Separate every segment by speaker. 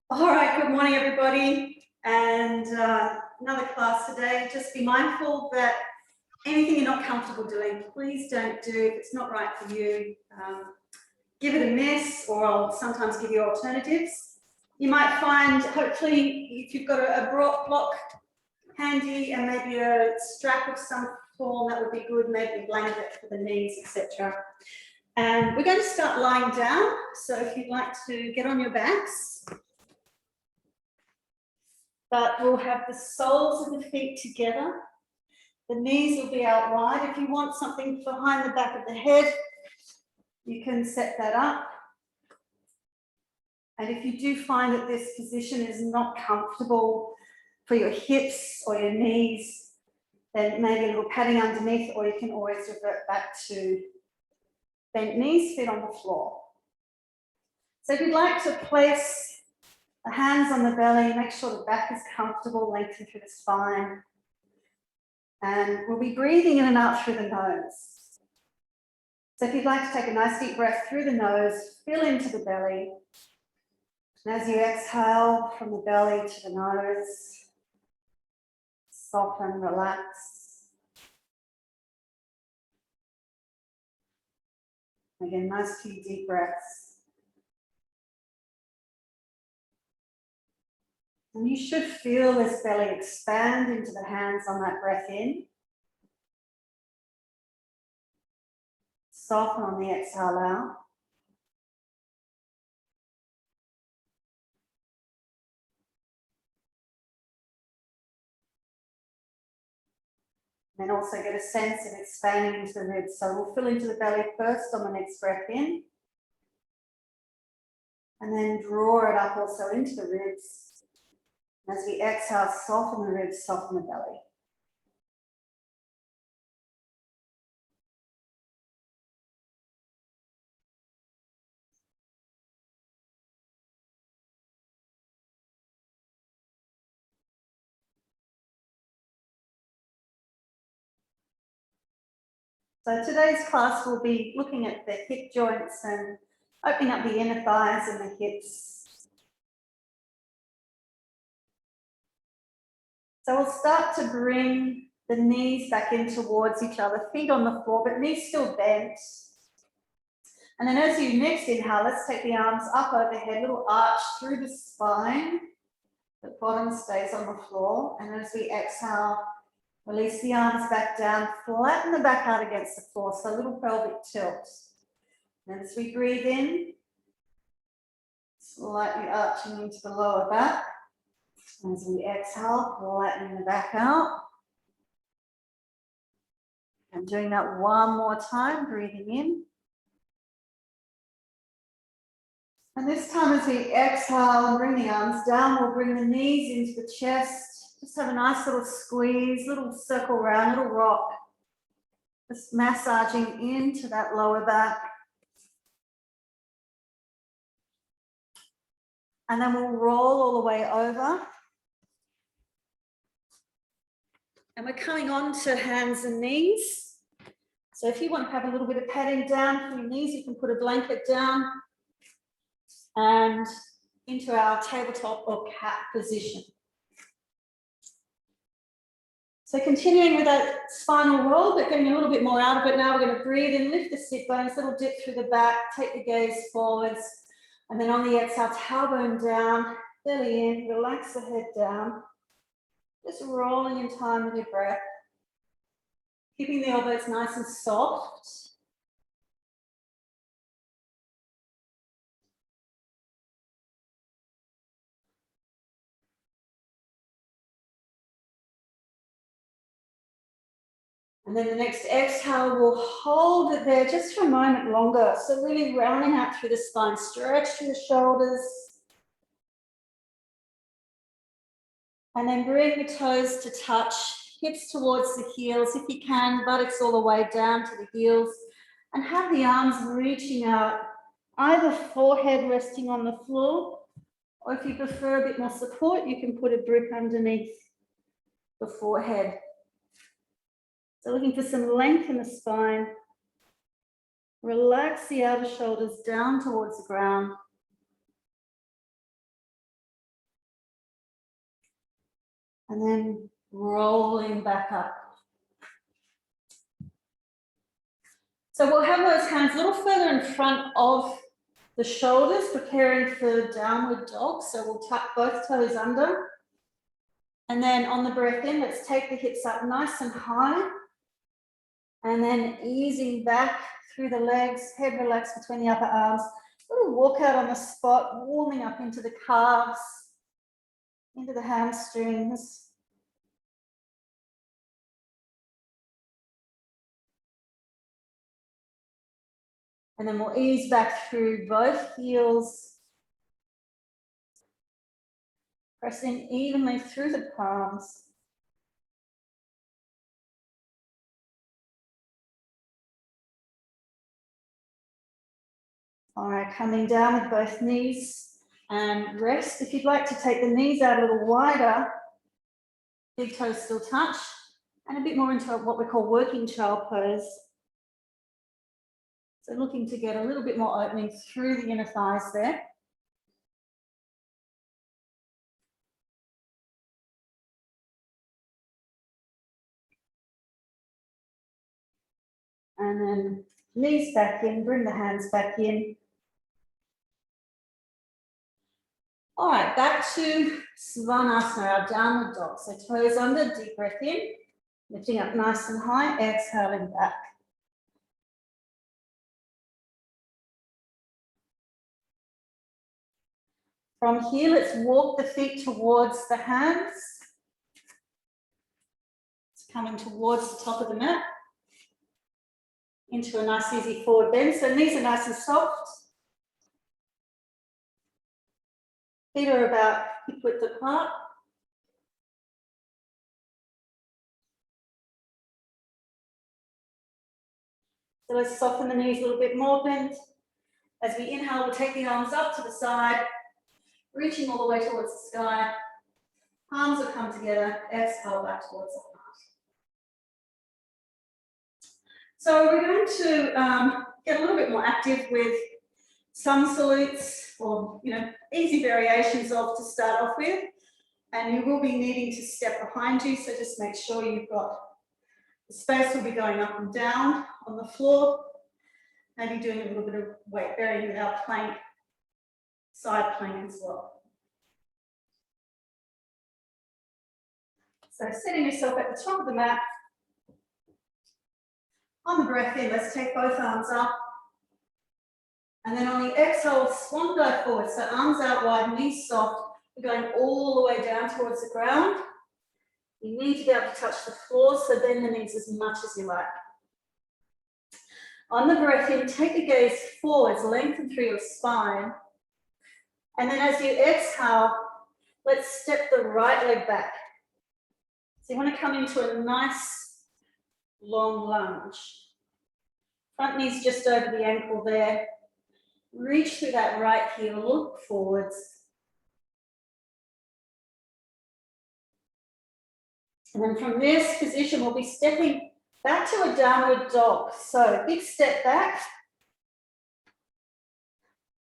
Speaker 1: All right, good morning, everybody. And another class today. Just be mindful that anything you're not comfortable doing, please don't do. If it's not right for you, give it a miss, or I'll sometimes give you alternatives. You might find, hopefully, if you've got a block handy and maybe a strap of some form, that would be good, maybe a blanket for the knees, etc. And we're going to start lying down. So if you'd like to get on your backs, but we'll have the soles of the feet together. The knees will be out wide. If you want something behind the back of the head, you can set that up. And if you do find that this position is not comfortable for your hips or your knees, then maybe a little padding underneath, or you can always revert back to bent knees, feet on the floor. So if you'd like to place the hands on the belly, make sure the back is comfortable, lengthen through the spine. And we'll be breathing in and out through the nose. So if you'd like to take a nice deep breath through the nose, fill into the belly. And as you exhale from the belly to the nose, soften, relax. Again, nice few deep breaths. And you should feel this belly expand into the hands on that breath in. Soften on the exhale out. And then also get a sense of expanding into the ribs. So we'll fill into the belly first on the next breath in. And then draw it up also into the ribs. As we exhale, soften the ribs, soften the belly. So today's class will be looking at the hip joints and opening up the inner thighs and the hips. So we'll start to bring the knees back in towards each other, feet on the floor, but knees still bent. And then as you next inhale, let's take the arms up overhead, little arch through the spine. The bottom stays on the floor. And as we exhale, release the arms back down, flatten the back out against the floor, so a little pelvic tilt. And as we breathe in, slightly arching into the lower back. As we exhale, flattening the back out. And doing that one more time, breathing in. And this time as we exhale and bring the arms down, we'll bring the knees into the chest. Just have a nice little squeeze, little circle round, little rock. Just massaging into that lower back. And then we'll roll all the way over. And we're coming on to hands and knees. So if you want to have a little bit of padding down for your knees, you can put a blanket down and into our tabletop or cat position. So continuing with that spinal roll, but getting a little bit more out of it now, we're going to breathe in, lift the sit bones, little dip through the back, take the gaze forwards, and then on the exhale, tailbone down, belly in, relax the head down, just rolling in time with your breath, keeping the elbows nice and soft. And then the next exhale, we'll hold it there just for a moment longer. So really rounding out through the spine, stretch through the shoulders. And then bring the toes to touch, hips towards the heels if you can, buttocks all the way down to the heels. And have the arms reaching out, either forehead resting on the floor, or if you prefer a bit more support, you can put a brick underneath the forehead. So looking for some length in the spine. Relax the outer shoulders down towards the ground. And then rolling back up. So we'll have those hands a little further in front of the shoulders, preparing for downward dog. So we'll tuck both toes under. And then on the breath in, let's take the hips up nice and high. And then easing back through the legs, head relaxed between the upper arms. A little walk out on the spot, warming up into the calves, into the hamstrings. And then we'll ease back through both heels, pressing evenly through the palms. All right, coming down with both knees and rest. If you'd like to take the knees out a little wider, big toes still touch, and a bit more into what we call working child pose. So looking to get a little bit more opening through the inner thighs there. And then knees back in, bring the hands back in. All right, back to Svanasana, our downward dog. So toes under, deep breath in, lifting up nice and high, exhaling back. From here, let's walk the feet towards the hands. It's coming towards the top of the mat. Into a nice easy forward bend. So knees are nice and soft. Feet are about hip width apart. So let's soften the knees a little bit more, bend. As we inhale, we'll take the arms up to the side, reaching all the way towards the sky. Palms will come together, exhale back towards the heart. So we're going to get a little bit more active with some salutes or easy variations of to start off with. And you will be needing to step behind you, so just make sure you've got the space will be going up and down on the floor, maybe doing a little bit of weight bearing with our plank, side plank as well. So setting yourself at the top of the mat. On the breath in, let's take both arms up. And then on the exhale, swan dive forward. So arms out wide, knees soft. We're going all the way down towards the ground. You need to be able to touch the floor, so bend the knees as much as you like. On the breath in, take the gaze forwards, lengthen through your spine. And then as you exhale, let's step the right leg back. So you want to come into a nice long lunge. Front knee's just over the ankle there. Reach through that right heel, look forwards. And then from this position, we'll be stepping back to a downward dog. So big step back.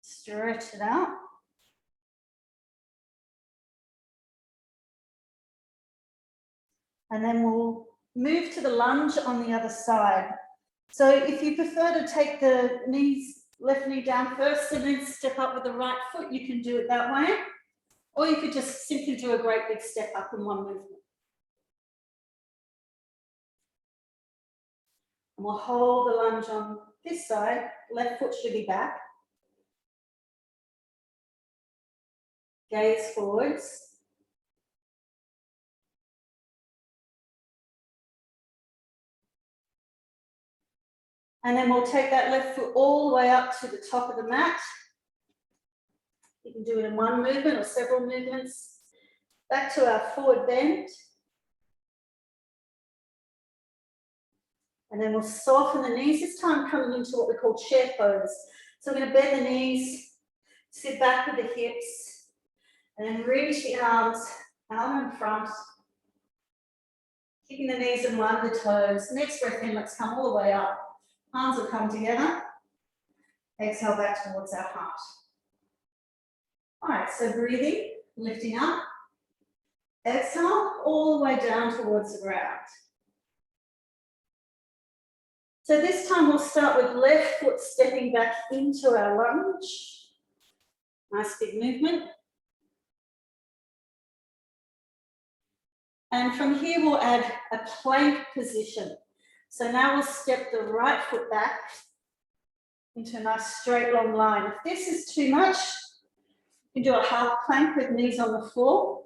Speaker 1: Stretch it out. And then we'll move to the lunge on the other side. So if you prefer to take the knees, left knee down first and then step up with the right foot, you can do it that way. Or you could just simply do a great big step up in one movement. And we'll hold the lunge on this side. Left foot should be back. Gaze forwards. And then we'll take that left foot all the way up to the top of the mat. You can do it in one movement or several movements. Back to our forward bend. And then we'll soften the knees, this time coming into what we call chair pose. So we're going to bend the knees, sit back with the hips, and then reach the arms out in front. Kicking the knees and one the toes. Next breath in, let's come all the way up. Arms will come together. Exhale back towards our heart. All right, so breathing, lifting up. Exhale all the way down towards the ground. So this time we'll start with left foot stepping back into our lunge. Nice big movement. And from here we'll add a plank position. So now we'll step the right foot back into a nice straight long line. If this is too much, you can do a half plank with knees on the floor.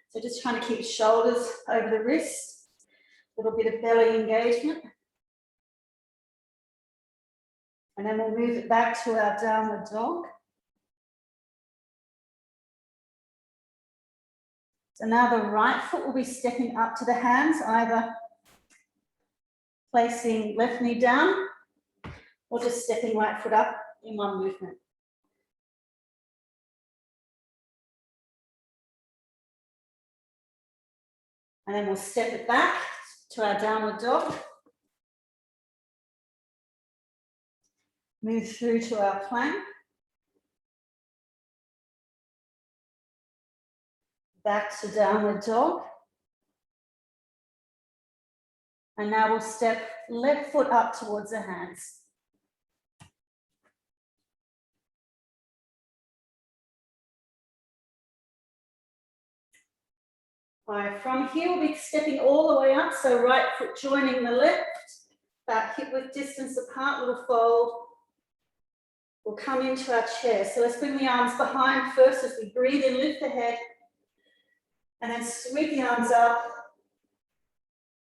Speaker 1: So just trying to keep shoulders over the wrist, a little bit of belly engagement. And then we'll move it back to our downward dog. So now the right foot will be stepping up to the hands, either placing left knee down or just stepping right foot up in one movement. And then we'll step it back to our downward dog. Move through to our plank. Back to downward dog. And now we'll step left foot up towards the hands. All right, from here we'll be stepping all the way up, so right foot joining the left, back hip width distance apart, little fold. We'll come into our chair. So let's bring the arms behind first as we breathe in, lift the head, and then sweep the arms up.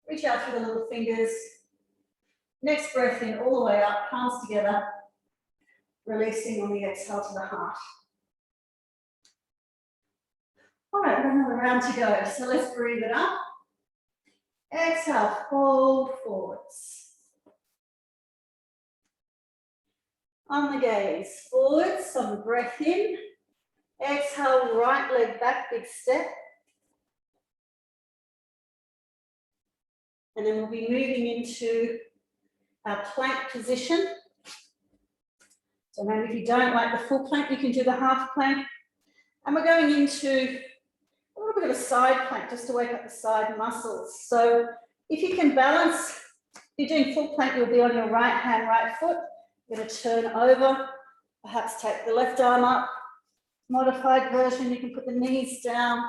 Speaker 1: Reach out through the little fingers. Next breath in, all the way up, palms together, releasing on the exhale to the heart. All right, we've got another round to go. So let's breathe it up. Exhale, fold forwards. On the gaze, forwards, on the breath in. Exhale, right leg back, big step. And then we'll be moving into our plank position. So maybe if you don't like the full plank, you can do the half plank. And we're going into a little bit of a side plank just to wake up the side muscles. So if you can balance, if you're doing full plank, you'll be on your right hand, right foot. You're going to turn over, perhaps take the left arm up. Modified version, you can put the knees down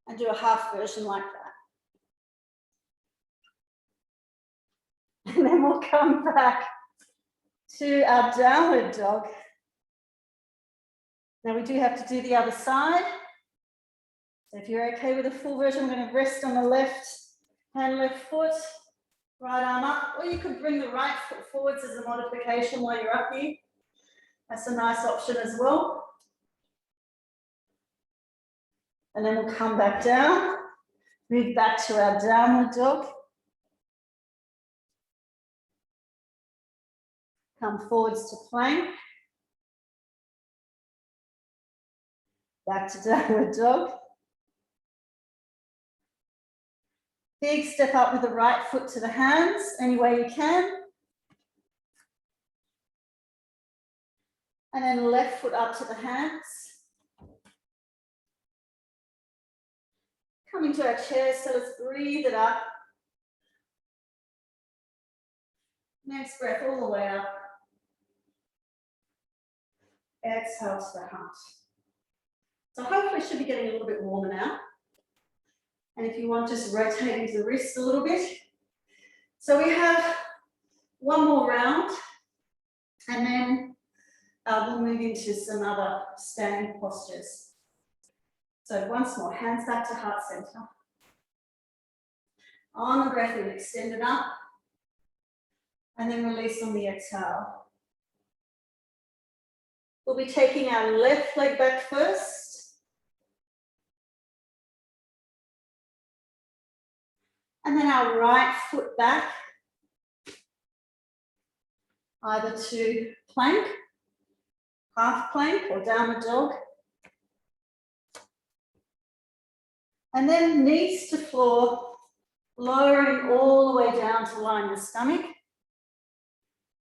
Speaker 1: and do a half version like that. And then we'll come back to our downward dog. Now we do have to do the other side. So if you're okay with the full version, I'm going to rest on the left hand, left foot, right arm up, or you could bring the right foot forwards as a modification while you're up here. That's a nice option as well. And then we'll come back down, move back to our downward dog. Come forwards to plank. Back to downward dog. Big step up with the right foot to the hands, any way you can. And then left foot up to the hands. Coming to our chair, so let's breathe it up. Next breath all the way up. Exhale to the heart. So hopefully it should be getting a little bit warmer now. And if you want, just rotating the wrists a little bit. So we have one more round, and then we'll move into some other standing postures. So once more, hands back to heart center. On the breath in, extend it up, and then release on the exhale. We'll be taking our left leg back first. And then our right foot back, either to plank, half plank, or downward dog. And then knees to floor, lowering all the way down to line the stomach.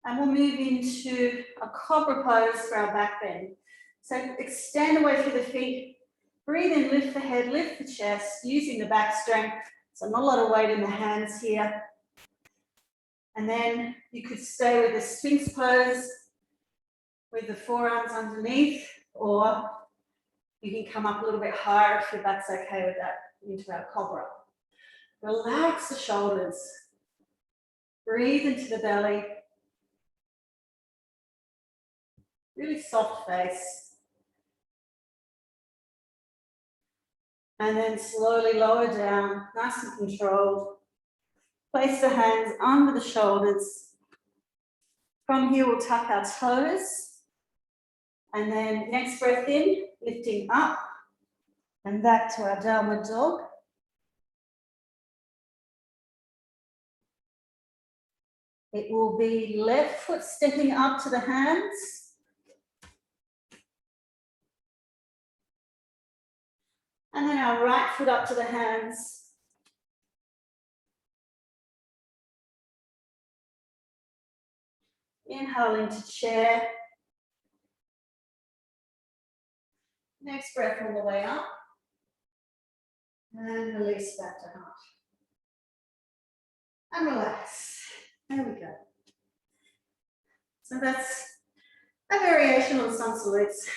Speaker 1: And we'll move into a cobra pose for our back bend. So extend away through the feet, Breathe in, lift the head, lift the chest, using the back strength. So not a lot of weight in the hands here. And then you could stay with the Sphinx pose with the forearms underneath, or you can come up a little bit higher if your back's okay with that, into our cobra. Relax the shoulders. Breathe into the belly. Really soft face. And then slowly lower down, nice and controlled. Place the hands under the shoulders. From here, we'll tuck our toes. And then next breath in, lifting up and back to our downward dog. It will be left foot stepping up to the hands. And then our right foot up to the hands. Inhale into chair. Next breath all the way up. And release back to heart. And relax. There we go. So that's a variation on sun salutes.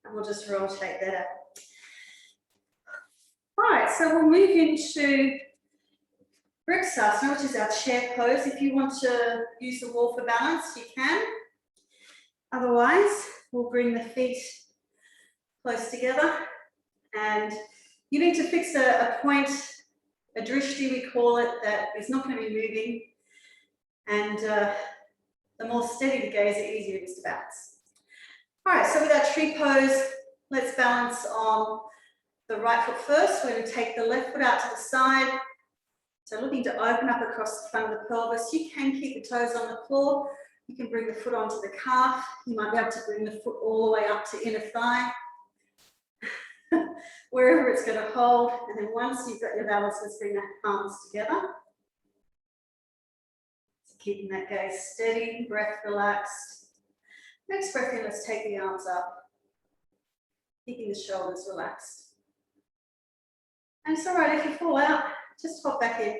Speaker 1: And we'll just rotate that out. All right, so we'll move into Vriksasana, which is our chair pose. If you want to use the wall for balance, you can. Otherwise, we'll bring the feet close together. And you need to fix a point, a drishti we call it, that is not going to be moving. And the more steady the gaze, the easier it is to balance. All right, so with our tree pose, let's balance on the right foot first. We're going to take the left foot out to the side. So looking to open up across the front of the pelvis. You can keep the toes on the floor. You can bring the foot onto the calf. You might be able to bring the foot all the way up to inner thigh. Wherever it's going to hold. And then once you've got your balance, let's bring the palms together. So keeping that gaze steady, breath relaxed. Next breath in, let's take the arms up. Keeping the shoulders relaxed. And it's all right if you fall out, just hop back in.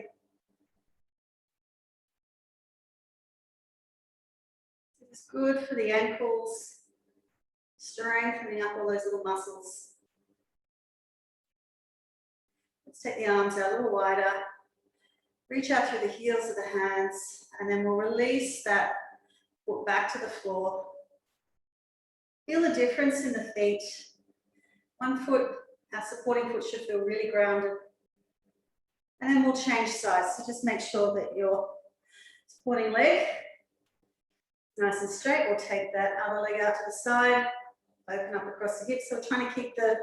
Speaker 1: It's good for the ankles, strengthening up all those little muscles. Let's take the arms out a little wider. Reach out through the heels of the hands, and then we'll release that foot back to the floor. Feel the difference in the feet. One foot, our supporting foot should feel really grounded. And then we'll change sides. So just make sure that your supporting leg nice and straight. We'll take that other leg out to the side, open up across the hips. So we're trying to keep the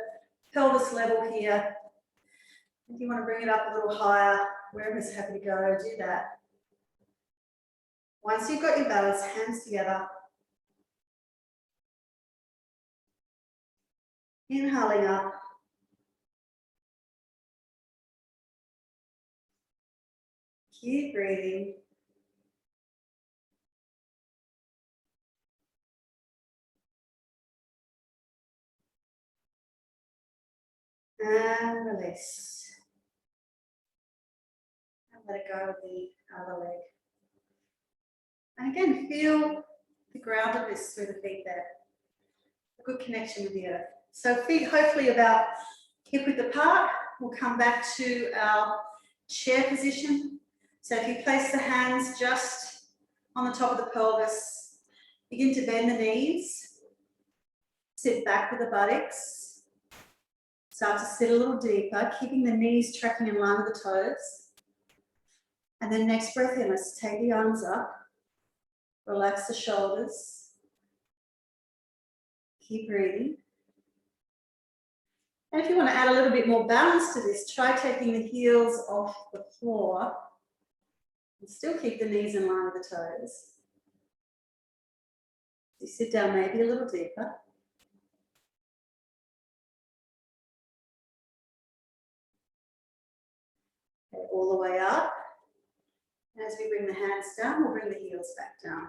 Speaker 1: pelvis level here. If you want to bring it up a little higher, wherever's happy to go, do that. Once you've got your balance, hands together. Inhaling up. Keep breathing. And release. And let it go with the other leg. And again, feel the groundedness through the feet there. A good connection with the earth. So feet hopefully about hip width apart. We'll come back to our chair position. So if you place the hands just on the top of the pelvis, begin to bend the knees. Sit back with the buttocks. Start to sit a little deeper, keeping the knees tracking in line with the toes. And then next breath in, let's take the arms up. Relax the shoulders. Keep breathing. And if you want to add a little bit more balance to this, try taking the heels off the floor and still keep the knees in line with the toes. You sit down maybe a little deeper. Okay, all the way up. And as we bring the hands down, we'll bring the heels back down.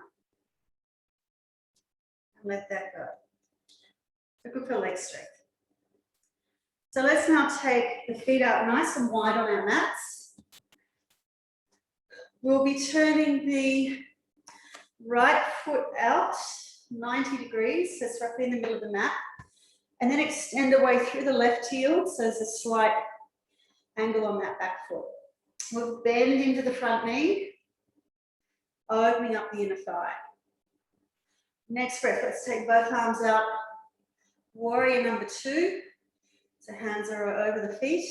Speaker 1: And let that go. So good for leg strength. So let's now take the feet out nice and wide on our mats. We'll be turning the right foot out 90 degrees, so it's roughly in the middle of the mat, and then extend away through the left heel, so there's a slight angle on that back foot. We'll bend into the front knee, opening up the inner thigh. Next breath, let's take both arms out. Warrior number 2. So hands are over the feet.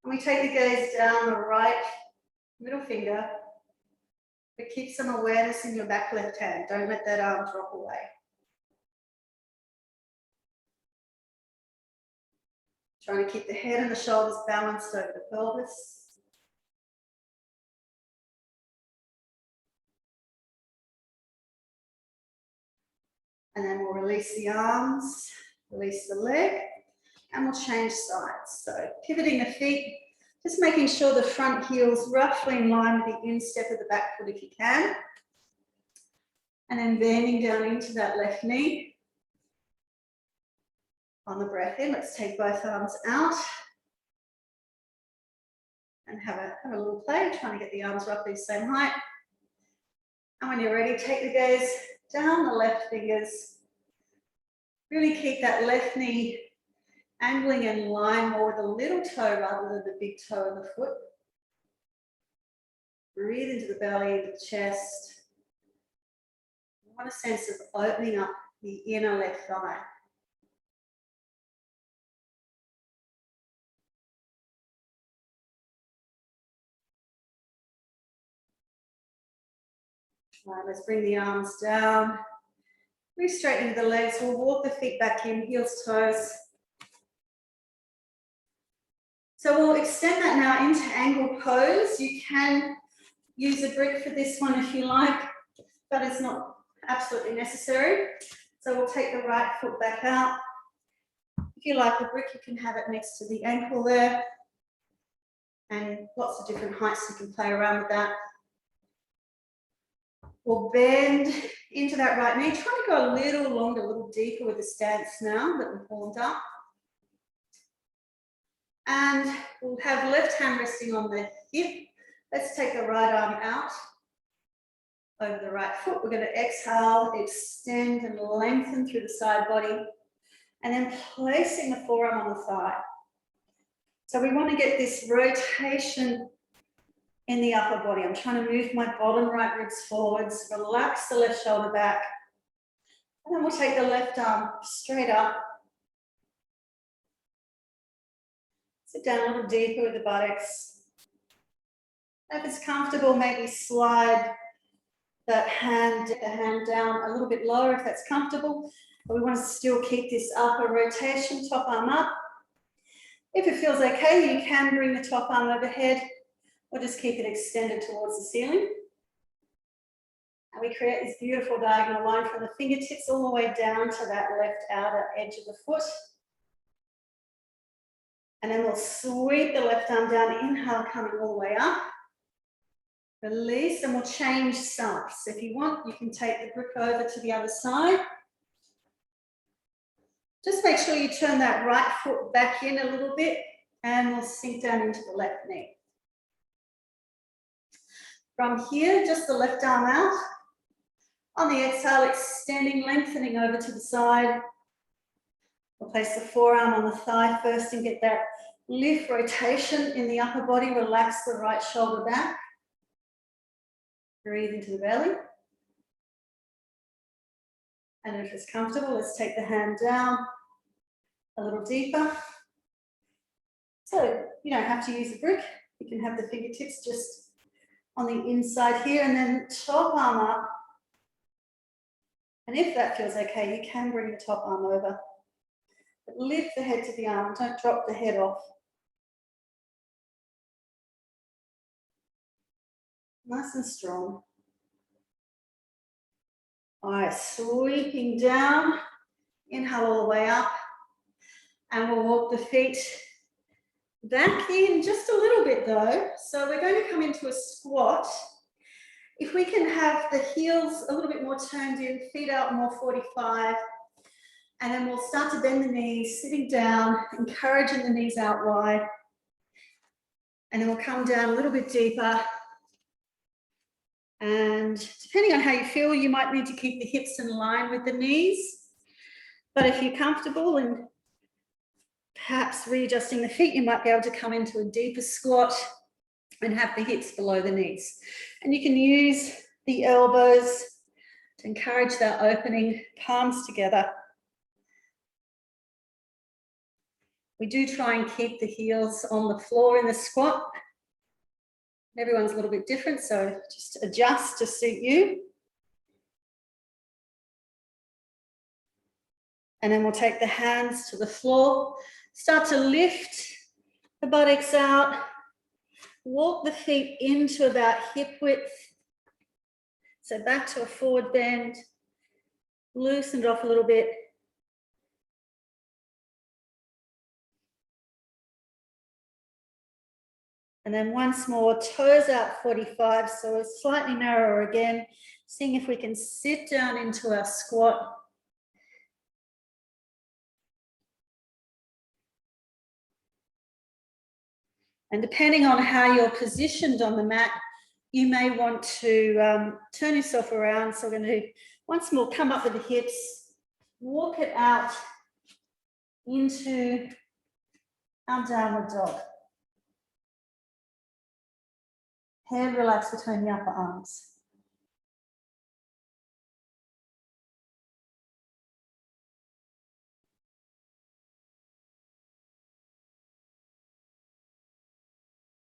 Speaker 1: And we take the gaze down the right middle finger, but keep some awareness in your back left hand. Don't let that arm drop away. Trying to keep the head and the shoulders balanced over the pelvis. And then we'll release the arms, release the leg, and we'll change sides. So pivoting the feet, just making sure the front heel's roughly in line with the instep of the back foot if you can. And then bending down into that left knee. On the breath in, let's take both arms out. And have a little play, trying to get the arms roughly the same height. And when you're ready, take the gaze down the left fingers. Really keep that left knee angling in line more with the little toe rather than the big toe of the foot. Breathe into the belly, into the chest. I want a sense of opening up the inner left thigh. Right, let's bring the arms down. Move straight into the legs. We'll walk the feet back in, heels, toes. So we'll extend that now into angle pose. You can use a brick for this one if you like, but it's not absolutely necessary. So we'll take the right foot back out. If you like a brick, you can have it next to the ankle there. And lots of different heights you can play around with that. We'll bend into that right knee, trying to go a little longer, a little deeper with the stance now that we've warmed up. And we'll have left hand resting on the hip. Let's take the right arm out over the right foot. We're going to exhale, extend and lengthen through the side body, and then placing the forearm on the thigh. So we want to get this rotation in the upper body. I'm trying to move my bottom right ribs forwards, relax the left shoulder back, and then we'll take the left arm straight up. Sit down a little deeper with the buttocks. If it's comfortable, maybe slide that hand, the hand down a little bit lower if that's comfortable. But we want to still keep this upper rotation, top arm up. If it feels okay, you can bring the top arm overhead or just keep it extended towards the ceiling. And we create this beautiful diagonal line from the fingertips all the way down to that left outer edge of the foot. And then we'll sweep the left arm down, inhale, coming all the way up. Release, and we'll change sides. So if you want, you can take the grip over to the other side. Just make sure you turn that right foot back in a little bit, and we'll sink down into the left knee. From here, just the left arm out. On the exhale, extending, lengthening over to the side. We'll place the forearm on the thigh first and get that lift rotation in the upper body. Relax the right shoulder back. Breathe into the belly. And if it's comfortable, let's take the hand down a little deeper. So you don't have to use a brick. You can have the fingertips just on the inside here, and then top arm up. And if that feels okay, you can bring the top arm over. But lift the head to the arm, don't drop the head off. Nice and strong. All right, sweeping down, inhale all the way up, and we'll walk the feet back in just a little bit though. So we're going to come into a squat. If we can have the heels a little bit more turned in, feet out more 45, And then we'll start to bend the knees, sitting down, encouraging the knees out wide. And then we'll come down a little bit deeper. And depending on how you feel, you might need to keep the hips in line with the knees. But if you're comfortable and perhaps readjusting the feet, you might be able to come into a deeper squat and have the hips below the knees. And you can use the elbows to encourage that opening, palms together. We do try and keep the heels on the floor in the squat. Everyone's a little bit different, so just adjust to suit you. And then we'll take the hands to the floor, start to lift the buttocks out, walk the feet into about hip width. So back to a forward bend, loosen it off a little bit. And then once more, toes out 45, so slightly narrower again, seeing if we can sit down into our squat. And depending on how you're positioned on the mat, you may want to turn yourself around. So we're going to do, once more, come up with the hips, walk it out into our downward dog. Head relaxed between the upper arms.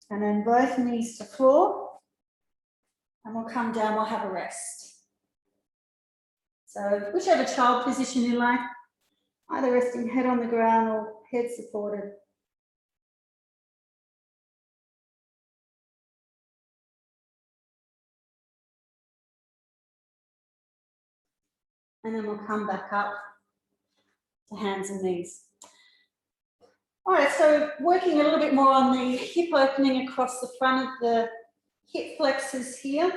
Speaker 1: And then both knees to floor. And we'll come down, we'll have a rest. So whichever child position you like, either resting head on the ground or head supported. And then we'll come back up to hands and knees. All right, so working a little bit more on the hip opening across the front of the hip flexors here.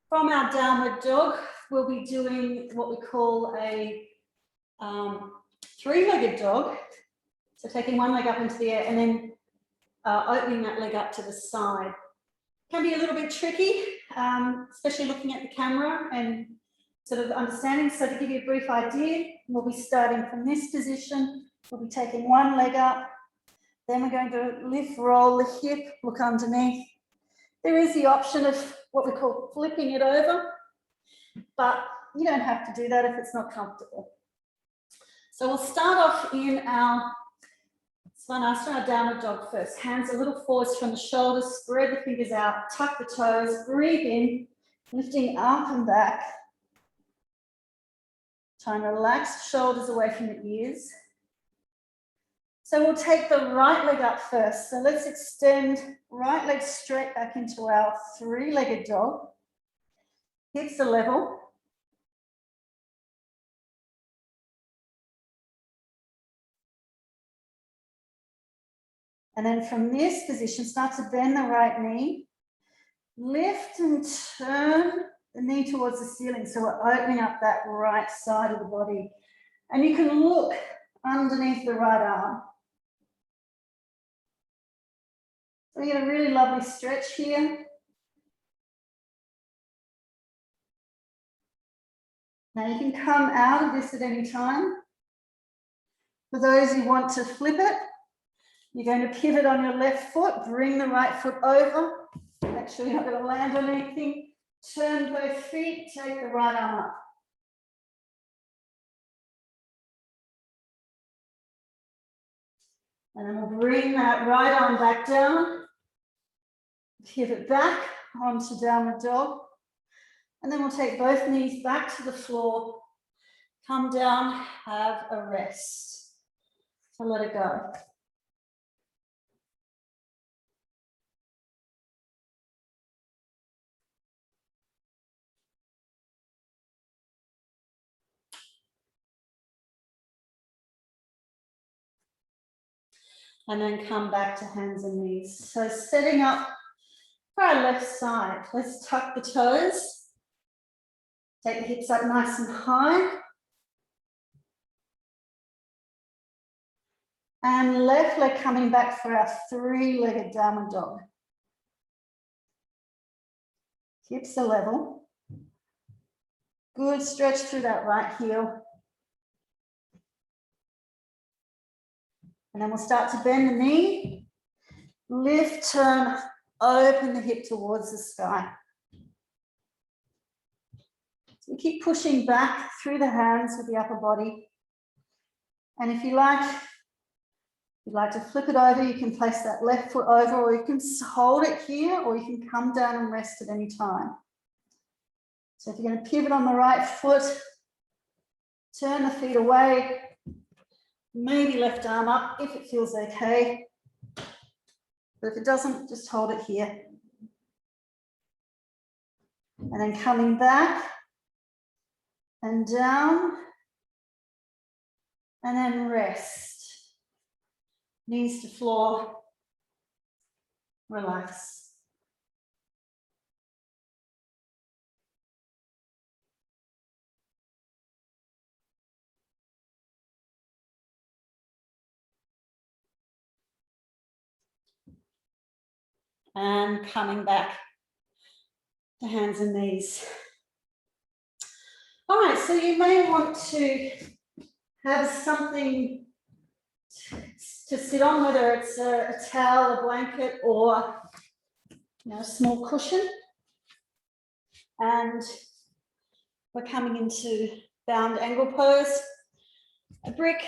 Speaker 1: From our downward dog, we'll be doing what we call a three-legged dog. So taking one leg up into the air and then opening that leg up to the side. Can be a little bit tricky, especially looking at the camera and sort of understanding. So to give you a brief idea, we'll be starting from this position. We'll be taking one leg up. Then we're going to lift, roll the hip, look underneath. There is the option of what we call flipping it over, but you don't have to do that if it's not comfortable. So we'll start off in our Svanasana, our downward dog first. Hands a little forwards from the shoulders, spread the fingers out, tuck the toes, breathe in, lifting up and back. Try and relax shoulders away from the ears. So we'll take the right leg up first. So let's extend right leg straight back into our three-legged dog. Hips are level. And then from this position, start to bend the right knee. Lift and turn the knee towards the ceiling. So we're opening up that right side of the body. And you can look underneath the right arm. So we get a really lovely stretch here. Now you can come out of this at any time. For those who want to flip it, you're going to pivot on your left foot, bring the right foot over. Make sure you're not going to land on anything. Turn both feet, take the right arm up. And then we'll bring that right arm back down. Pivot back onto downward dog. And then we'll take both knees back to the floor. Come down, have a rest. So let it go. And then come back to hands and knees. So setting up for our left side, let's tuck the toes. Take the hips up nice and high. And left leg coming back for our three-legged downward dog. Hips are level. Good stretch through that right heel. And then we'll start to bend the knee. Lift, turn, open the hip towards the sky. So we keep pushing back through the hands with the upper body. And if you like, you'd like to flip it over, you can place that left foot over, or you can hold it here, or you can come down and rest at any time. So if you're going to pivot on the right foot, turn the feet away, maybe left arm up if it feels okay. But if it doesn't, just hold it here. And then coming back and down, and then rest. Knees to floor, relax. And coming back to hands and knees. All right, so you may want to have something to sit on, whether it's a towel, a blanket, or a small cushion. And we're coming into bound angle pose. A brick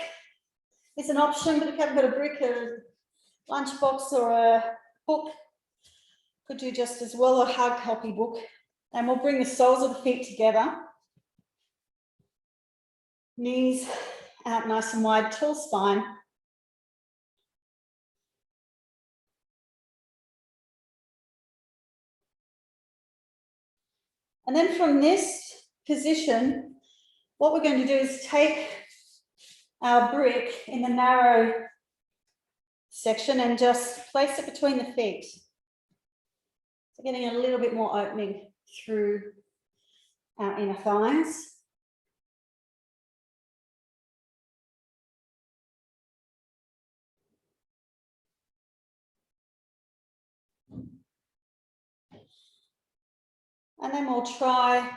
Speaker 1: is an option, but if you haven't got a brick, a lunchbox or a book could do just as well, a hug copy book. And we'll bring the soles of the feet together. Knees out nice and wide, tall spine. And then from this position, what we're going to do is take our brick in the narrow section and just place it between the feet. So getting a little bit more opening through our inner thighs. And then we'll try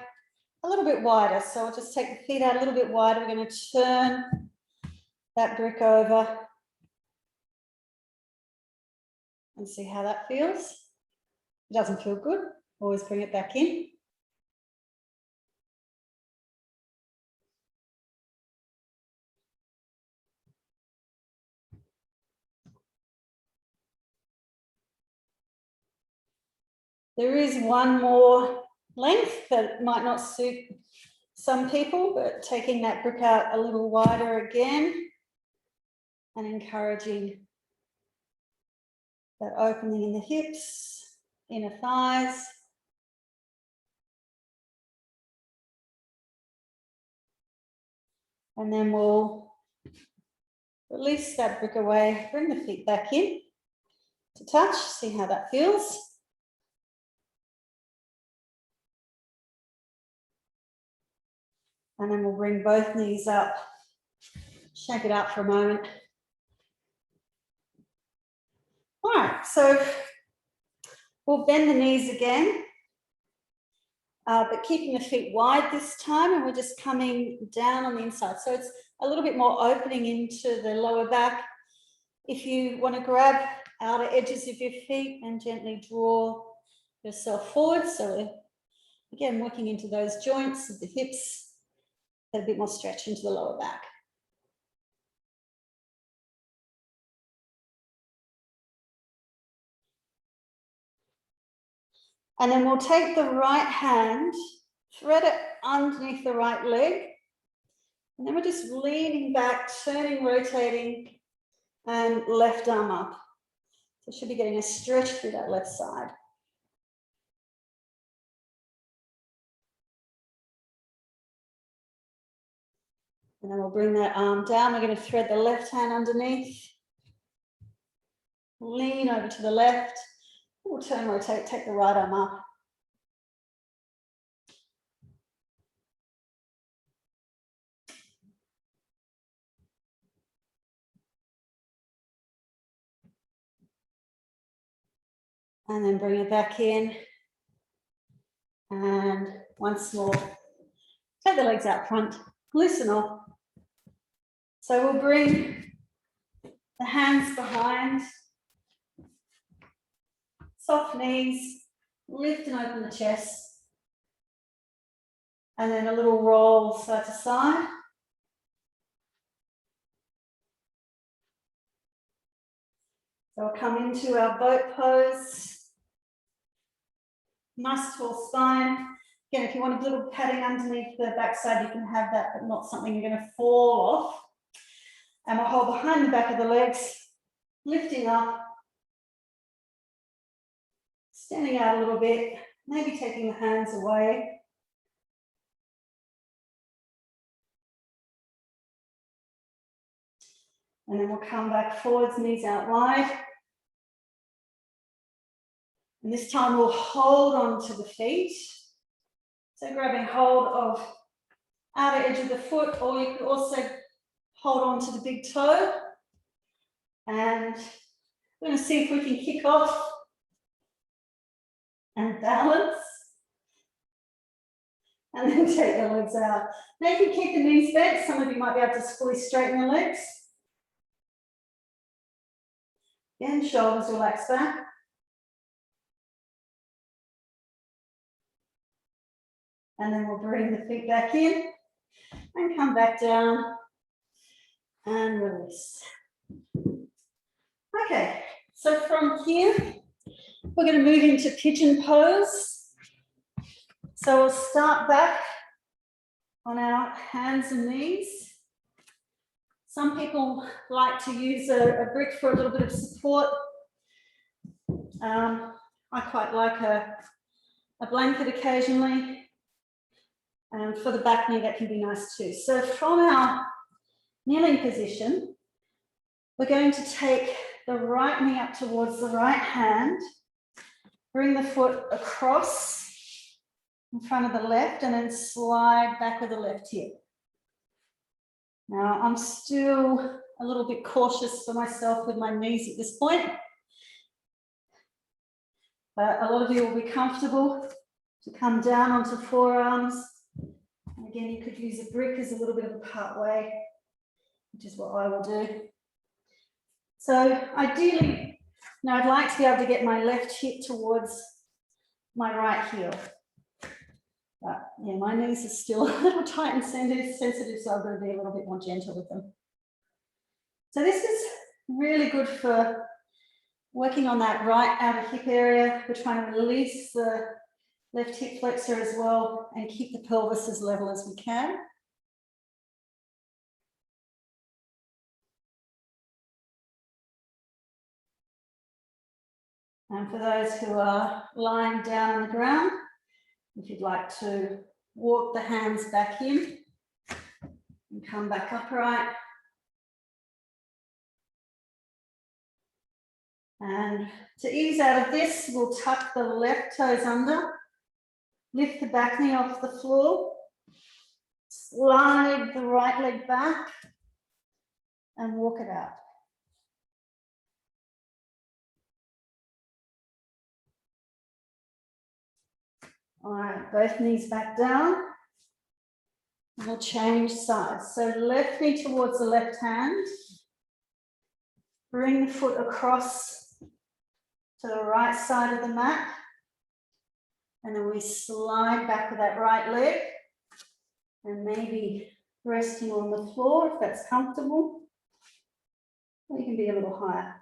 Speaker 1: a little bit wider. So we'll just take the feet out a little bit wider. We're going to turn that brick over and see how that feels. If it doesn't feel good, always bring it back in. There is one more length that might not suit some people, but taking that brick out a little wider again and encouraging that opening in the hips, inner thighs. And then we'll release that brick away, bring the feet back in to touch, see how that feels. And then we'll bring both knees up, shake it out for a moment. All right, so we'll bend the knees again, but keeping the feet wide this time, and we're just coming down on the inside. So it's a little bit more opening into the lower back. If you want to grab outer edges of your feet and gently draw yourself forward. So we're, again, working into those joints of the hips. A bit more stretch into the lower back. And then we'll take the right hand, thread it underneath the right leg. And then we're just leaning back, turning, rotating, and left arm up. So should be getting a stretch through that left side. And then we'll bring that arm down. We're going to thread the left hand underneath. Lean over to the left. We'll turn, rotate, take the right arm up. And then bring it back in. And once more, take the legs out front, loosen off. So we'll bring the hands behind, soft knees, lift and open the chest. And then a little roll side to side. So we'll come into our boat pose. Nice tall spine. Again, if you want a little padding underneath the backside, you can have that, but not something you're going to fall off. And we'll hold behind the back of the legs, lifting up, standing out a little bit, maybe taking the hands away. And then we'll come back forwards, knees out wide. And this time we'll hold on to the feet. So grabbing hold of outer edge of the foot, or you can also hold on to the big toe. And we're going to see if we can kick off and balance. And then take the legs out. Now you can keep the knees bent. Some of you might be able to fully straighten the legs. Again, shoulders relax back. And then we'll bring the feet back in and come back down and release. Okay, so from here, we're going to move into pigeon pose. So we'll start back on our hands and knees. Some people like to use a brick for a little bit of support. I quite like a blanket occasionally. And for the back knee, that can be nice too. So from our kneeling position, we're going to take the right knee up towards the right hand, bring the foot across in front of the left, and then slide back with the left hip. Now, I'm still a little bit cautious for myself with my knees at this point, but a lot of you will be comfortable to come down onto forearms. And again, you could use a brick as a little bit of a part way, which is what I will do. So ideally, now I'd like to be able to get my left hip towards my right heel. But yeah, my knees are still a little tight and sensitive, so I'm going to be a little bit more gentle with them. So this is really good for working on that right outer hip area. We're trying to release the left hip flexor as well and keep the pelvis as level as we can. And for those who are lying down on the ground, if you'd like to walk the hands back in and come back upright. And to ease out of this, we'll tuck the left toes under, lift the back knee off the floor, slide the right leg back, and walk it out. All right, both knees back down. And we'll change sides. So left knee towards the left hand. Bring the foot across to the right side of the mat. And then we slide back with that right leg. And maybe resting on the floor if that's comfortable. Or you can be a little higher.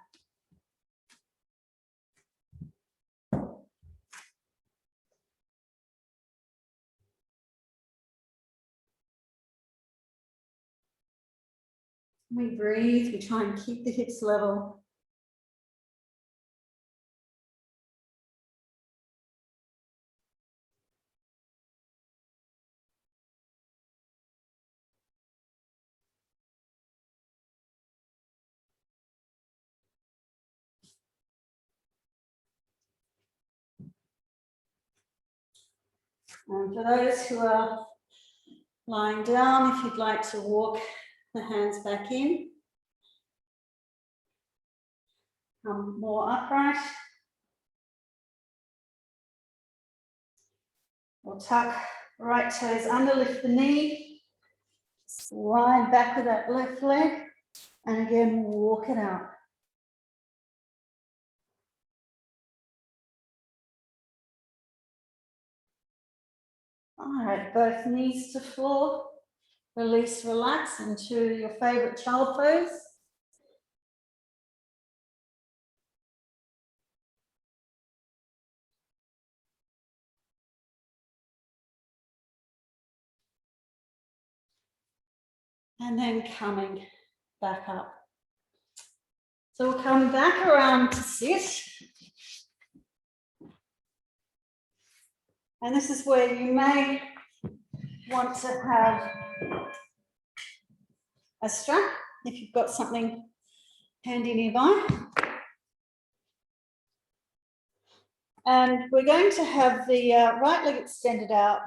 Speaker 1: We breathe, we try and keep the hips level. And for those who are lying down, if you'd like to walk the hands back in, come more upright. We'll tuck right toes under, lift the knee, slide back with that left leg, and again, walk it out. All right, both knees to floor. Release, relax into your favorite child pose. And then coming back up. So we'll come back around to sit. And this is where you may want to have a strap if you've got something handy nearby. And we're going to have the right leg extended out,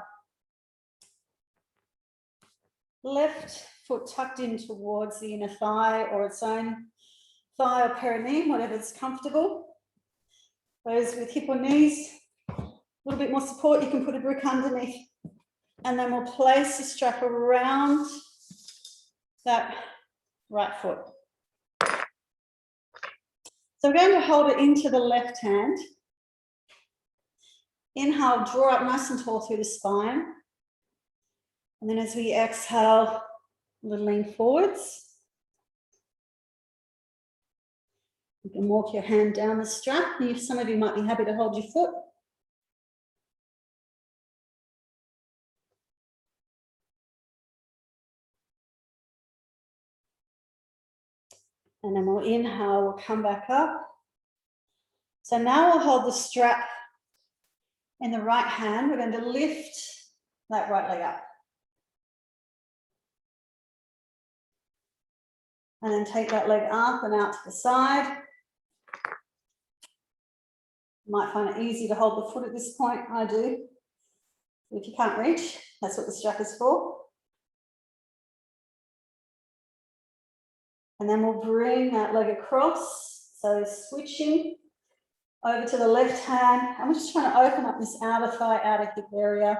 Speaker 1: left foot tucked in towards the inner thigh or its own thigh or perineum, whatever's comfortable. Those with hip or knees, a little bit more support, you can put a brick underneath. And then we'll place the strap around that right foot. So we're going to hold it into the left hand. Inhale, draw up nice and tall through the spine. And then as we exhale, a little lean forwards. You can walk your hand down the strap. Some of you might be happy to hold your foot. And then we'll inhale, we'll come back up. So now we'll hold the strap in the right hand. We're going to lift that right leg up. And then take that leg up and out to the side. You might find it easy to hold the foot at this point. I do. If you can't reach, that's what the strap is for. And then we'll bring that leg across. So switching over to the left hand. And we're just trying to open up this outer thigh, outer hip area.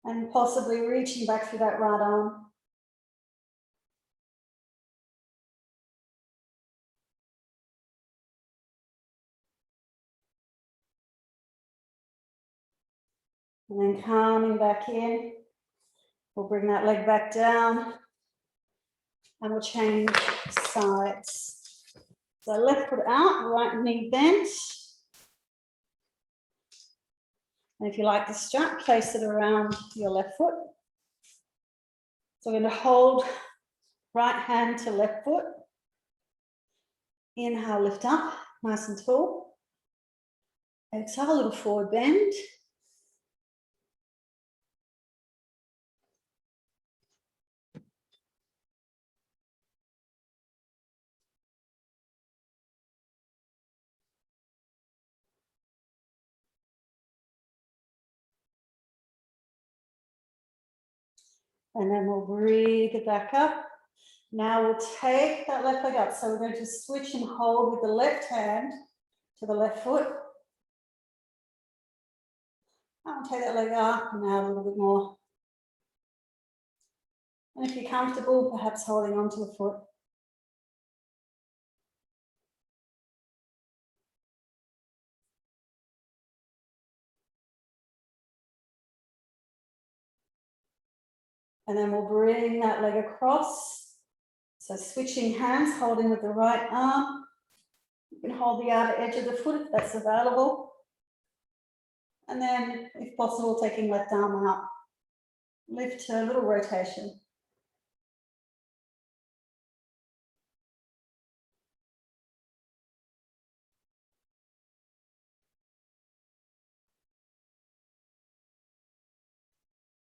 Speaker 1: And possibly reaching back through that right arm. And then coming back in. We'll bring that leg back down. And we'll change sides. So left foot out, right knee bent. And if you like the strap, place it around your left foot. So we're going to hold right hand to left foot. Inhale, lift up, nice and tall. Exhale, a little forward bend. And then we'll breathe it back up. Now we'll take that left leg up. So we're going to switch and hold with the left hand to the left foot. And we'll take that leg up and out a little bit more. And if you're comfortable, perhaps holding onto the foot. And then we'll bring that leg across. So switching hands, holding with the right arm. You can hold the outer edge of the foot if that's available. And then, if possible, taking left arm out. Lift to a little rotation.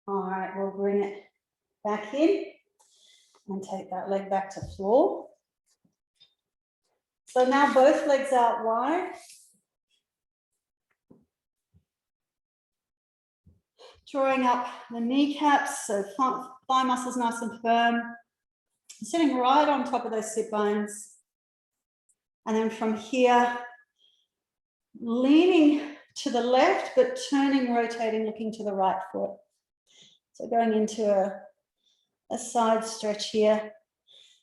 Speaker 1: All right, we'll bring it back in and take that leg back to floor. So now both legs out wide. Drawing up the kneecaps, so thigh muscles nice and firm. Sitting right on top of those sit bones. And then from here, leaning to the left, but turning, rotating, looking to the right foot. So going into a side stretch here.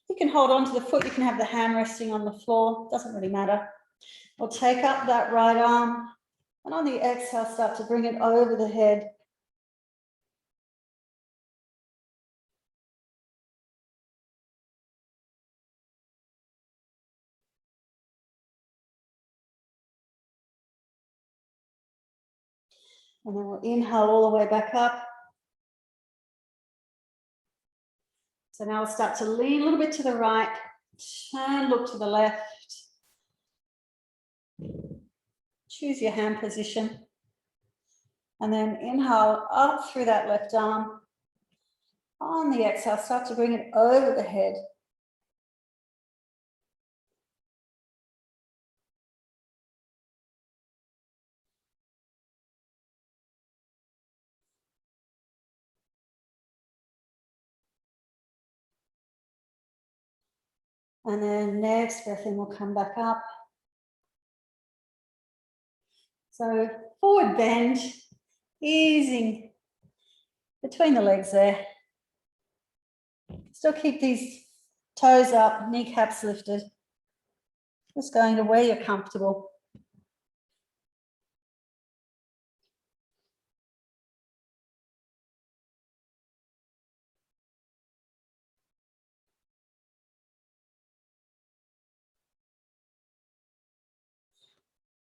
Speaker 1: You can hold on to the foot, you can have the hand resting on the floor, doesn't really matter. We'll take up that right arm, and on the exhale, start to bring it over the head. And then we'll inhale all the way back up. So now we'll start to lean a little bit to the right, turn, look to the left. Choose your hand position. And then inhale up through that left arm. On the exhale, start to bring it over the head. And then next breath in, we'll come back up. So forward bend, easing between the legs there. Still keep these toes up, kneecaps lifted. Just going to where you're comfortable.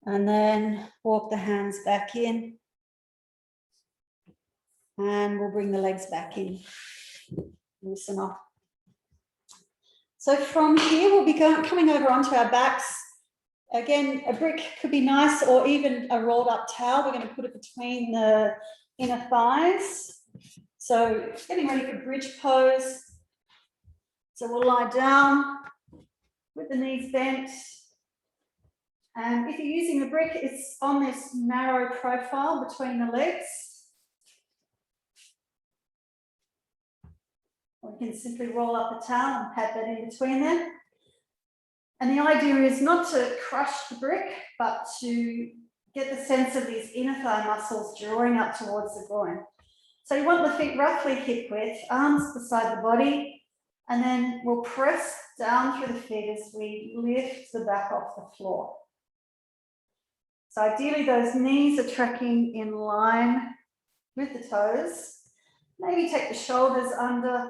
Speaker 1: And then walk the hands back in. And we'll bring the legs back in. Loosen off. So from here, we'll be coming over onto our backs. Again, a brick could be nice, or even a rolled up towel. We're going to put it between the inner thighs. So getting ready for bridge pose. So we'll lie down with the knees bent. And if you're using the brick, it's on this narrow profile between the legs. Or you can simply roll up a towel and pat that in between there. And the idea is not to crush the brick, but to get the sense of these inner thigh muscles drawing up towards the groin. So you want the feet roughly hip width, arms beside the body, and then we'll press down through the feet as we lift the back off the floor. So ideally those knees are tracking in line with the toes. Maybe take the shoulders under,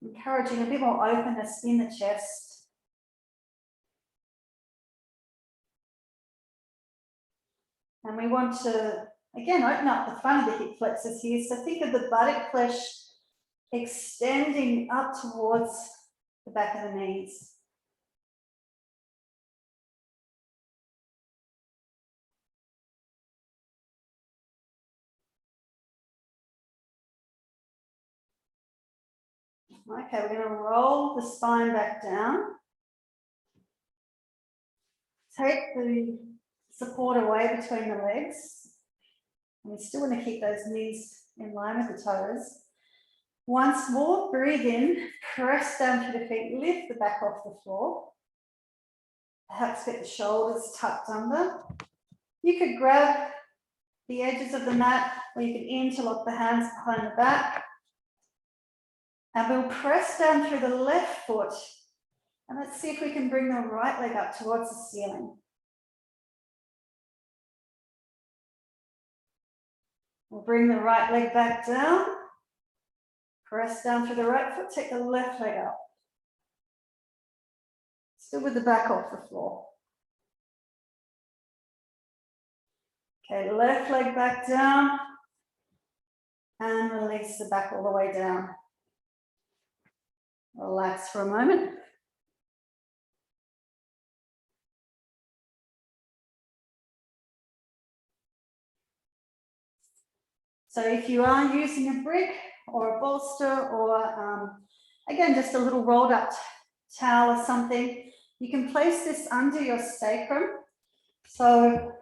Speaker 1: encouraging a bit more openness in the chest. And we want to, again, open up the front of the hip flexors here. So think of the buttock flesh extending up towards the back of the knees. Okay, we're going to roll the spine back down. Take the support away between the legs. And we still want to keep those knees in line with the toes. Once more, breathe in, press down through the feet, lift the back off the floor. Perhaps get the shoulders tucked under. You could grab the edges of the mat, or you could interlock the hands behind the back. And we'll press down through the left foot. And let's see if we can bring the right leg up towards the ceiling. We'll bring the right leg back down. Press down through the right foot, take the left leg up. Still with the back off the floor. Okay, left leg back down. And release the back all the way down. Relax for a moment. So if you are using a brick or a bolster or again, just a little rolled up towel or something, you can place this under your sacrum. So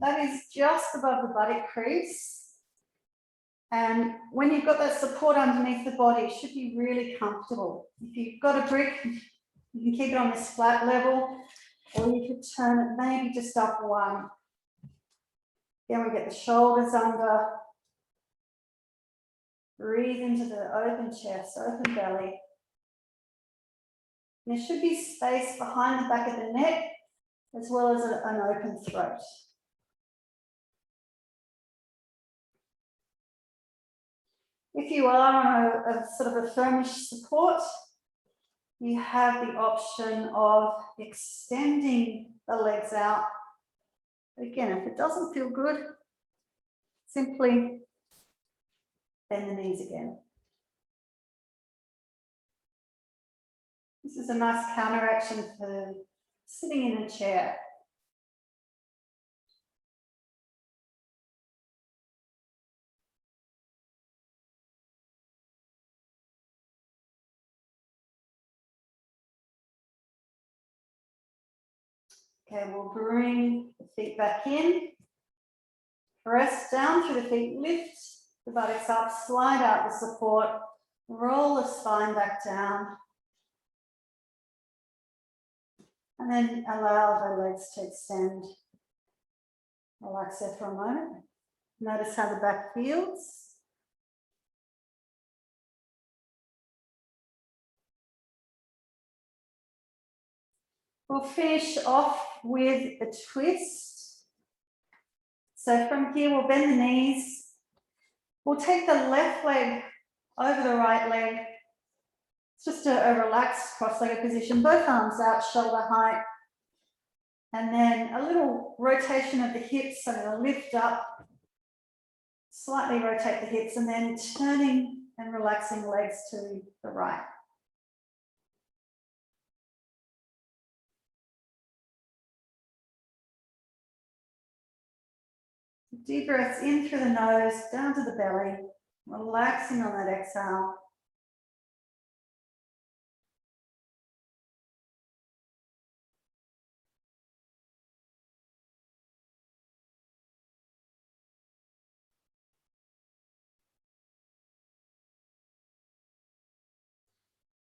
Speaker 1: that is just above the buttock crease. And when you've got that support underneath the body, it should be really comfortable. If you've got a brick, You can keep it on this flat level, or you could turn it maybe just up one. Then we get the shoulders under. Breathe into the open chest, open belly. There should be space behind the back of the neck, as well as an open throat. If you are on a sort of a firmish support, you have the option of extending the legs out. Again, if it doesn't feel good, simply bend the knees again. This is a nice counteraction for sitting in a chair. Okay, we'll bring the feet back in. Press down through the feet, lift the buttocks up, slide out the support, roll the spine back down. And then allow the legs to extend. Relax there for a moment. Notice how the back feels. We'll finish off with a twist. So from here, we'll bend the knees. We'll take the left leg over the right leg. It's just a relaxed cross-legged position, both arms out, shoulder height. And then a little rotation of the hips, so I'm going to lift up, slightly rotate the hips, and then turning and relaxing legs to the right. Deep breaths in through the nose, down to the belly, relaxing on that exhale.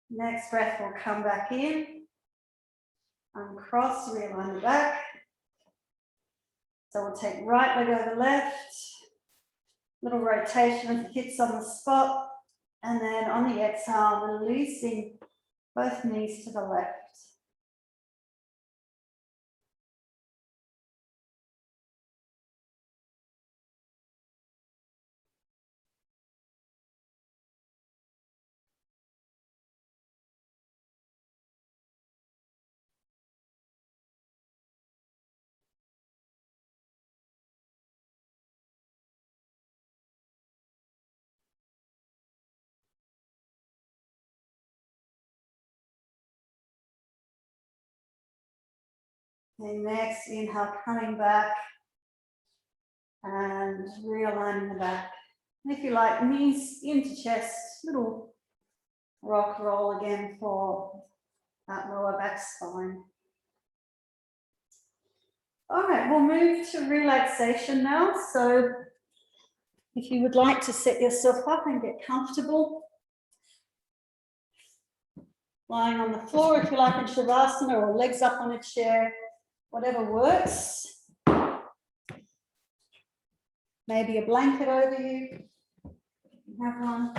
Speaker 1: Next breath will come back in, uncross, realign the back. So we'll take right leg over left, little rotation of the hips on the spot, and then on the exhale, releasing both knees to the left. And next, inhale, coming back and realigning the back. And if you like, knees into chest, little rock roll again for that lower back spine. All right, we'll move to relaxation now. So if you would like to set yourself up and get comfortable, lying on the floor, if you like, in Shavasana, or legs up on a chair, whatever works. Maybe a blanket over you. You have one.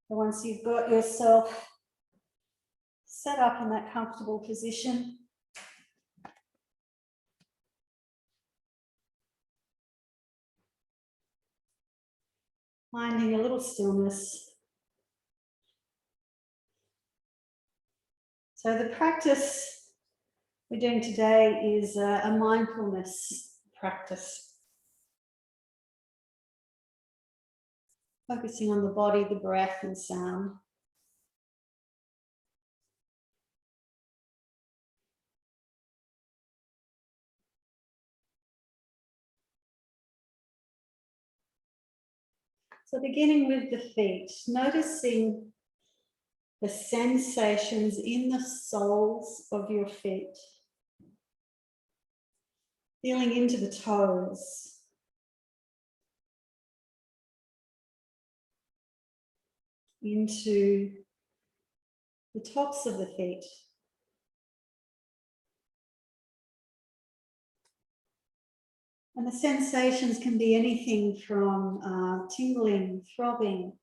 Speaker 1: So once you've got yourself set up in that comfortable position, finding a little stillness. So the practice we're doing today is a mindfulness practice. Focusing on the body, the breath and sound. So beginning with the feet, noticing the sensations in the soles of your feet. Feeling into the toes. Into the tops of the feet. And the sensations can be anything from tingling, throbbing,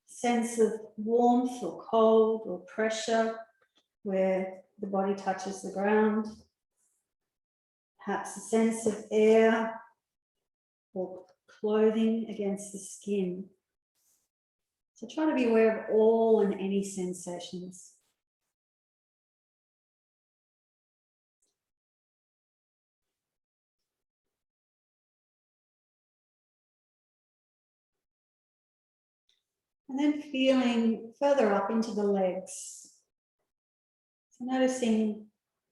Speaker 1: sense of warmth or cold or pressure where the body touches the ground, perhaps a sense of air or clothing against the skin. So try to be aware of all and any sensations. And then feeling further up into the legs. So noticing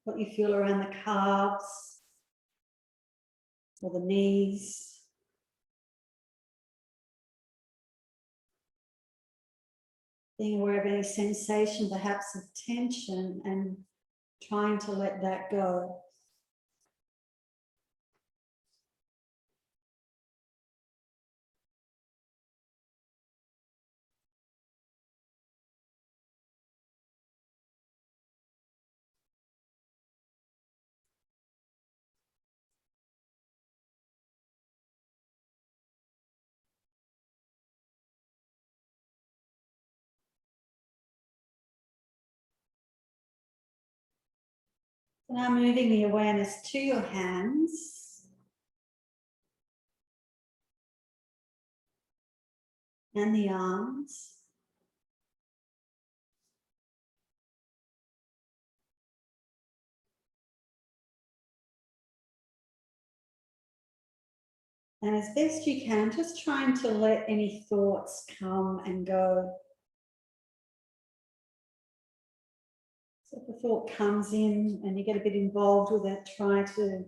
Speaker 1: what you feel around the calves or the knees. Being aware of any sensation, perhaps of tension, and trying to let that go. Now moving the awareness to your hands and the arms. And as best you can, just trying to let any thoughts come and go. So if a thought comes in and you get a bit involved with it, try to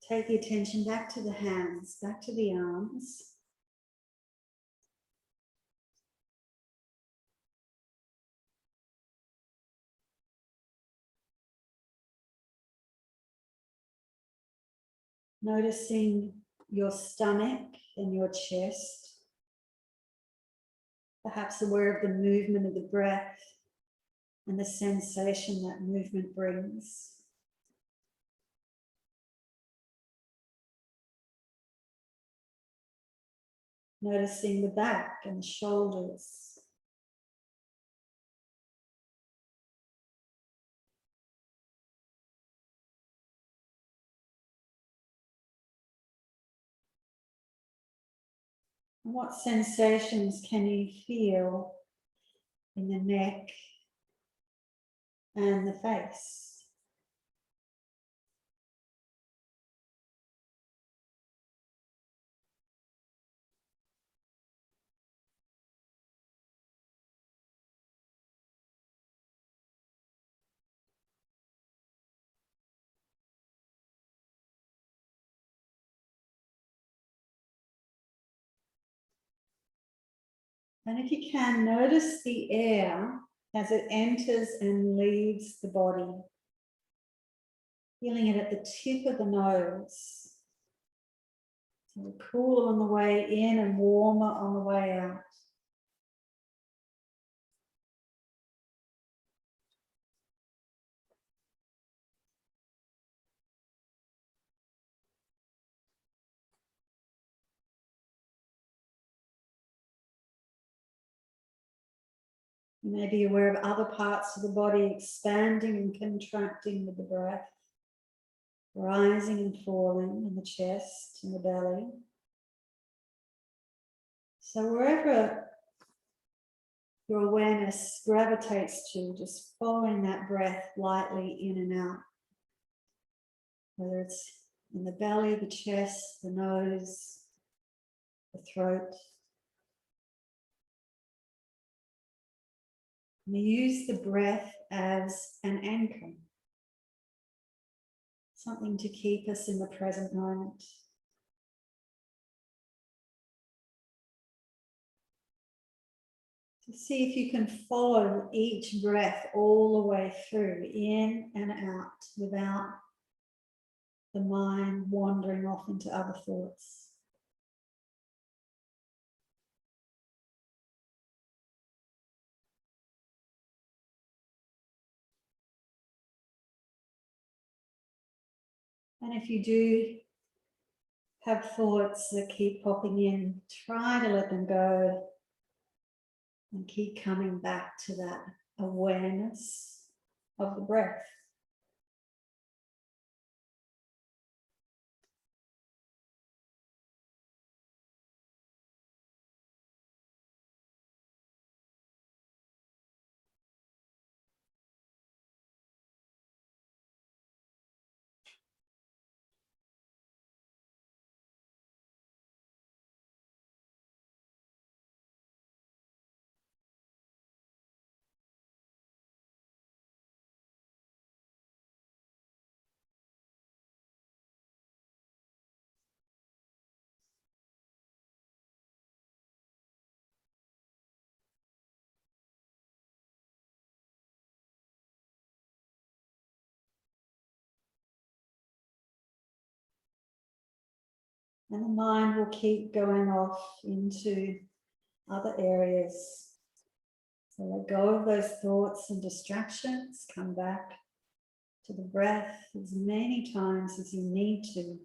Speaker 1: take the attention back to the hands, back to the arms. Noticing your stomach and your chest. Perhaps aware of the movement of the breath and the sensation that movement brings. Noticing the back and the shoulders. And what sensations can you feel in the neck and the face? And if you can, notice the air as it enters and leaves the body. Feeling it at the tip of the nose. So cooler on the way in and warmer on the way out. You may be aware of other parts of the body expanding and contracting with the breath, rising and falling in the chest and the belly. So wherever your awareness gravitates to, just following that breath lightly in and out. Whether it's in the belly, the chest, the nose, the throat. And use the breath as an anchor. Something to keep us in the present moment.
Speaker 2: To see if you can follow each breath all the way through, in and out, without the mind wandering off into other thoughts. And if you do have thoughts that keep popping in, try to let them go and keep coming back to that awareness of the breath. And the mind will keep going off into other areas. So let go of those thoughts and distractions, come back to the breath as many times as you need to.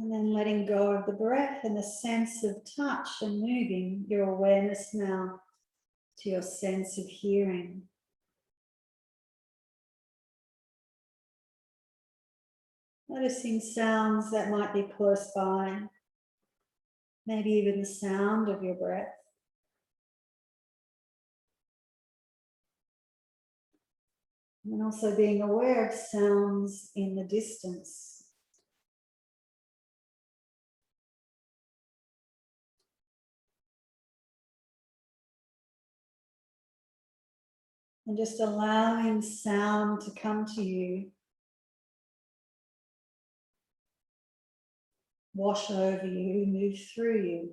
Speaker 2: And then letting go of the breath and the sense of touch and moving your awareness now to your sense of hearing. Noticing sounds that might be close by, maybe even the sound of your breath. And also being aware of sounds in the distance. And just allowing sound to come to you, wash over you, move through you.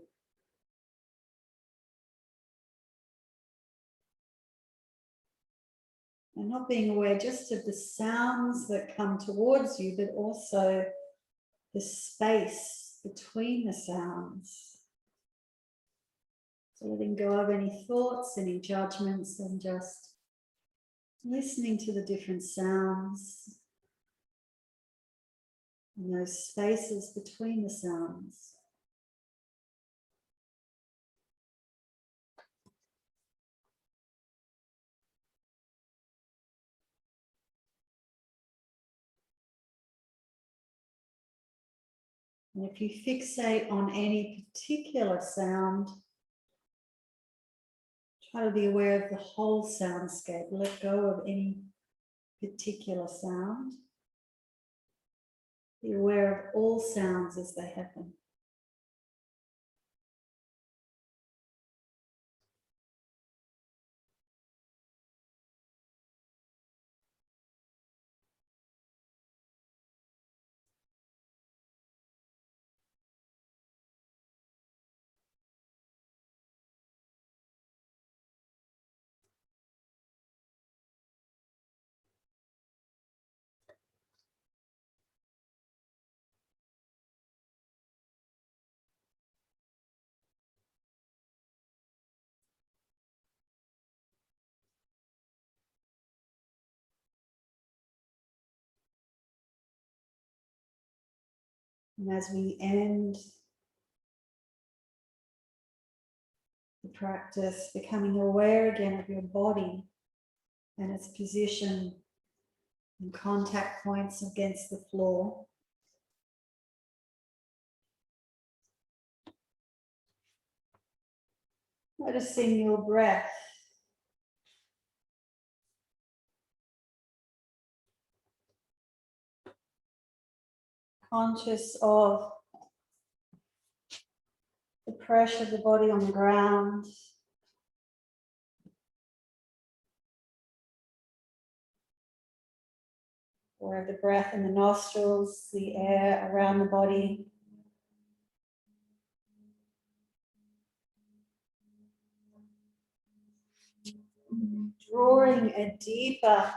Speaker 2: And not being aware just of the sounds that come towards you, but also the space between the sounds. So letting go of any thoughts, any judgments, and just listening to the different sounds and those spaces between the sounds. And if you fixate on any particular sound, try to be aware of the whole soundscape. Let go of any particular sound. Be aware of all sounds as they happen. And as we end the practice, becoming aware again of your body and its position and contact points against the floor. Noticing your breath. Conscious of the pressure of the body on the ground. Or the breath in the nostrils, the air around the body. Drawing a deeper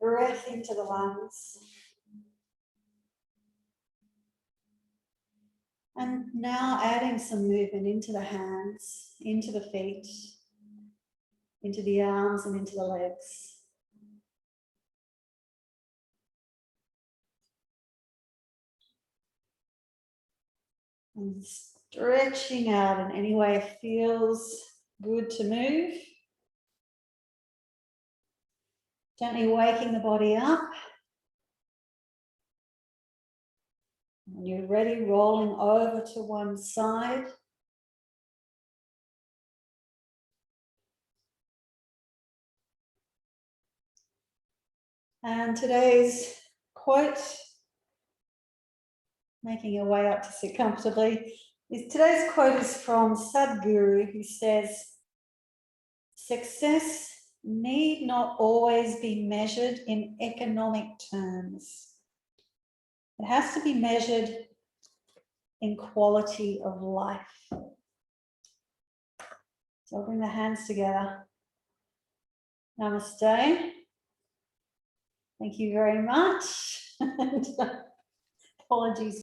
Speaker 2: breath into the lungs. And now adding some movement into the hands, into the feet, into the arms and into the legs. And stretching out in any way it feels good to move. Gently waking the body up. When you're ready, rolling over to one side. And today's quote, making your way up to sit comfortably, today's quote is from Sadhguru, who says, "Success need not always be measured in economic terms. It has to be measured in quality of life." So I'll bring the hands together. Namaste. Thank you very much. And apologies